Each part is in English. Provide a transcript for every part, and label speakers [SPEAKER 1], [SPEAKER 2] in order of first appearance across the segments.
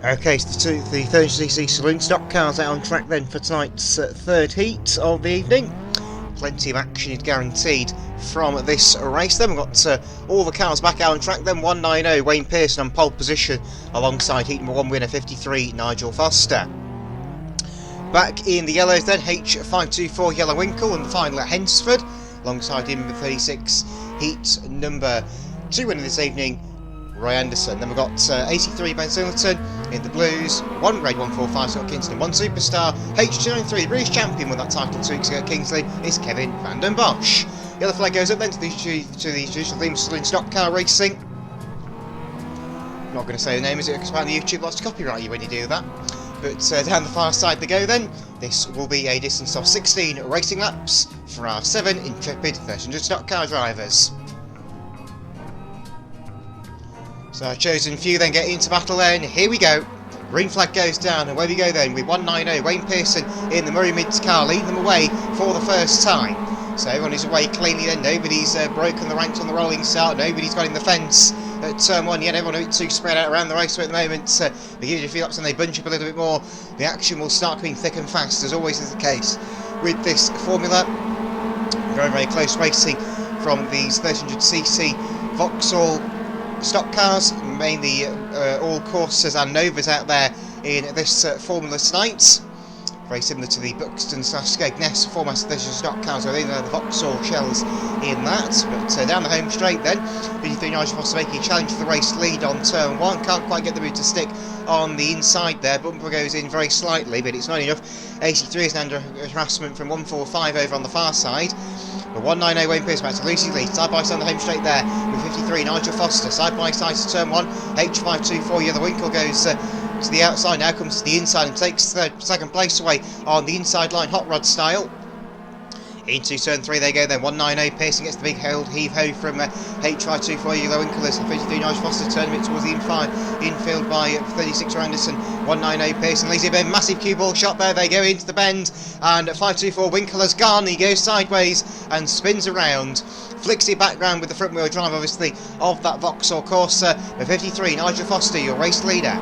[SPEAKER 1] Okay, so the 30cc saloon stock cars out on track then for tonight's third heat of the evening. Plenty of action is guaranteed from this race. Then we've got all the cars back out on track. Then 190 Wayne Pearson on pole position alongside heat number 1 winner 53 Nigel Foster. Back in the yellows then, H524 Yellow Winkle and the final at Hensford alongside heat number 36 heat number 2 winner this evening Roy Anderson. Then we've got 83 Ben Singleton in the blues, 1 grade 145 Scott Kingston, 1 superstar, H293 British champion won that title 2 weeks ago at Kingsley is Kevin van den Bosch. The other flag goes up then to the traditional theme saloon stock car racing. I'm not going to say the name as it because apparently YouTube lots to copyright you when you do that. But down the far side they go then. This will be a distance of 16 racing laps for our 7 intrepid 1300 stock car drivers. So our chosen few then get into battle then. Here we go. Green flag goes down and away we go then with 190 Wayne Pearson in the Murray Mids car leading them away for the first time. So everyone is away cleanly then. Nobody's broken the ranks on the rolling start. Nobody's got in the fence at turn 1 yet. Everyone a bit too spread out around the raceway at the moment. They give you a few laps and they bunch up a little bit more. The action will start coming thick and fast as always is the case with this formula. Very, very close racing from these 1300cc Vauxhall stock cars, mainly all Corsas and Novas out there in this formula tonight. Very similar to the Buxton / Skegness format of stock cars, where they know the Vauxhall shells in that. But down the home straight then, 53 Nigel Foster making a challenge for the race lead on turn 1. Can't quite get the boot to stick on the inside there. Bumper goes in very slightly, but it's not enough. 83 is under harassment from 145 over on the far side. But 190 Wayne Pearson back to Lucy Lee, side by side on the home straight there with 53 Nigel Foster, side by side to turn 1. H524 Yellow Winkle goes to the outside, now comes to the inside and takes second place away on the inside line hot rod style. Into turn 3 they go then, 190 Pearson gets the big heave-ho from H524 Yellow Winkle as 53 Nigel Foster turning it towards the infield by 36 Anderson. 190 Pearson leads it, a massive cue ball shot there, they go into the bend and 524 Winkle has gone, he goes sideways and spins around. Flicks it back round with the front wheel drive obviously of that Vauxhall Corsa. The 53 Nigel Foster, your race leader.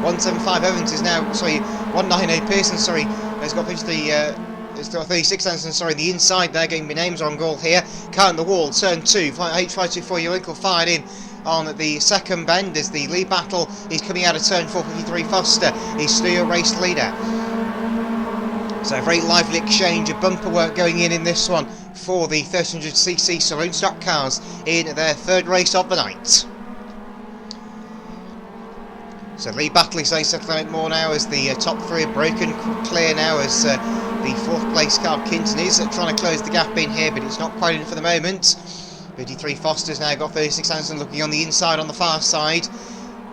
[SPEAKER 1] 175 Evans is now, 198 Pearson, has got 36 Anderson, the inside there, getting my names on goal here. Car on the wall, turn 2, H524 Yellow Winkle fired in on the second bend as the lead battle is coming out of turn 4. 53 Foster is still your race leader. So a very lively exchange of bumper work going in this one for the 1300cc saloon stock cars in their third race of the night. So lead battle is settling a bit more now as the top 3 are broken clear now as the 4th place car Kinton is trying to close the gap in here, but it's not quite in for the moment. 53 Foster's now got 36 Anderson looking on the inside on the far side.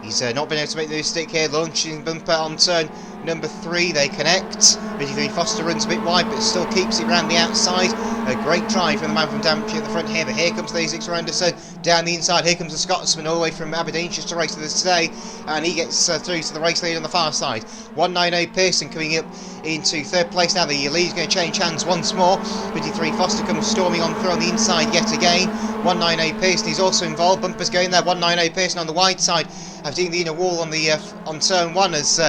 [SPEAKER 1] He's not been able to make the stick here, launching bumper on turn number 3, they connect. 53 Foster runs a bit wide but still keeps it round the outside. A great drive from the man from Daventry at the front here, but here comes 36 Anderson down the inside. Here comes the Scotsman all the way from Aberdeenshire to race with us today, and he gets through to the race lead on the far side. 190 Pearson coming up into 3rd place now. The lead is going to change hands once more. 53 Foster comes storming on through on the inside yet again. 190 Pearson is also involved. Bumpers going there. 190 Pearson on the wide side, having the inner wall on the on turn 1 as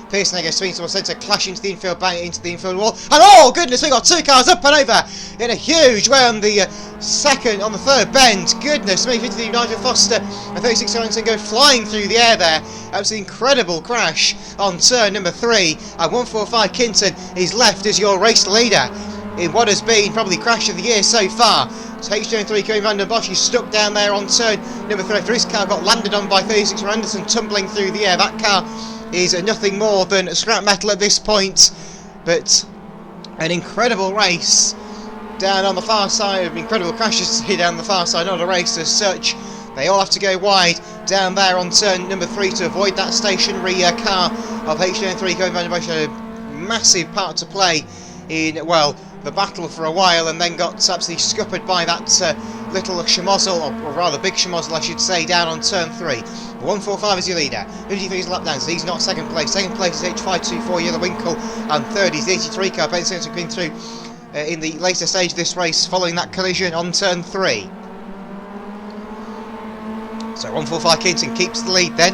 [SPEAKER 1] Pearson there goes swinging towards centre, clash into the infield, bang into the infield wall, and oh goodness, we got 2 cars up and over in a huge way on the second, on the 3rd bend. Goodness me, 53 Nigel Foster and 36 Anderson go flying through the air there. Absolutely incredible crash on turn number 3, and 145 Kinton is left as your race leader in what has been probably crash of the year so far. So H293 Kevin van den Bosch is stuck down there on turn number 3 after his car got landed on by 36 Anderson tumbling through the air. That car is nothing more than scrap metal at this point, but an incredible race down on the far side, incredible crashes here down the far side, not a race as such. They all have to go wide down there on turn number 3 to avoid that stationary car of H293 Kevin van den Bosch. Had a massive part to play in, well, the battle for a while, and then got absolutely scuppered by that little schmozzle, or rather big schmozzle I should say, down on turn 3. 145 is your leader, 53 is lap down, so he's not second place. Second place is H524 Yellow Winkle, and third is the 83 car Ben Simpson coming through in the later stage of this race following that collision on turn 3. So 145 Kinton keeps the lead then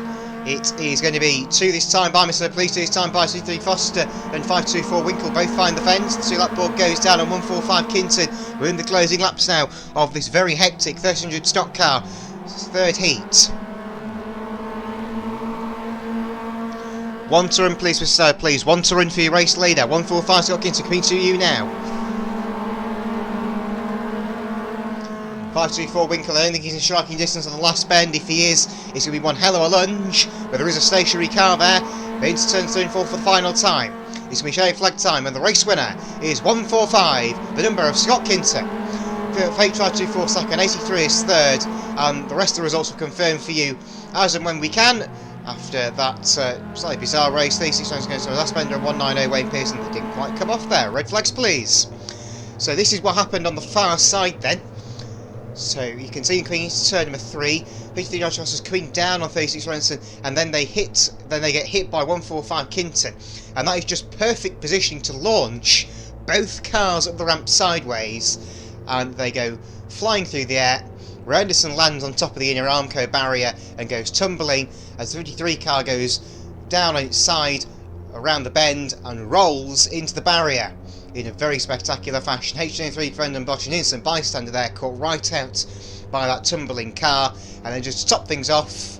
[SPEAKER 1] It is going to be 2 this time by Mr. Police, 2 this time by 3 Foster and 524 Winkle. Both find the fence. The 2 lap board goes down on 145 Kinton. We're in the closing laps now of this very hectic 1300 stock car. Third heat. One to run, please, Mr. Please. One to run for your race leader. 145 Scott Kinton coming to you now. 524 Winkle, I don't think he's in striking distance on the last bend. If he is, it's going to be one hell of a lunge, but there is a stationary car there. They're into turn 3 and 4 for the final time. It's going to be showing flag time, and the race winner is 145, the number of Scott Kinton. 524 second, 83 is third, and the rest of the results will confirm for you as and when we can. After that slightly bizarre race, 36 rounds against the last bender and 190 Wayne Pearson, that didn't quite come off there. Red flags, please. So this is what happened on the far side then. So you can see coming into turn number 3, 53 Dodge Masters coming down on 36 Renson, and then they get hit by 145 Kinton, and that is just perfect positioning to launch both cars up the ramp sideways, and they go flying through the air. Anderson lands on top of the inner Armco barrier and goes tumbling as the 53 car goes down on its side around the bend and rolls into the barrier in a very spectacular fashion. H23 Brendan Bosch, an innocent bystander there, caught right out by that tumbling car, and then just to top things off,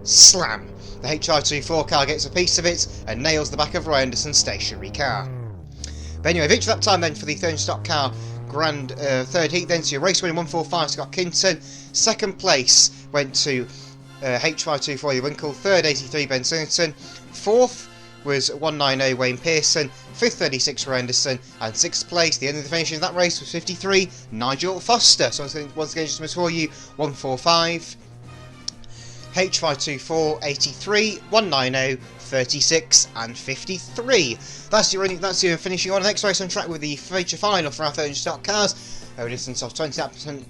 [SPEAKER 1] slam! The HR24 car gets a piece of it and nails the back of Roy Anderson's stationary car. But anyway, victory that time then for the third stock car grand third heat then to your race winning 145 Scott Kinton. Second place went to H524 Winkle, third 83 Ben Singleton, fourth was 190 Wayne Pearson, 5th 36 for Anderson, and 6th place, the end of the finish of that race was 53 Nigel Foster. So once again, just for you, 145 H524 83 190 36 and 53. That's your finishing on. The next race on track with the feature final for our 30 stock cars. A distance of 20 laps, and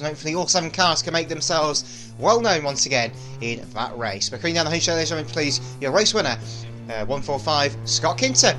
[SPEAKER 1] hopefully all 7 cars can make themselves well known once again in that race. But coming down the H, ladies and gentlemen, please, your race winner, 145 Scott Kinton.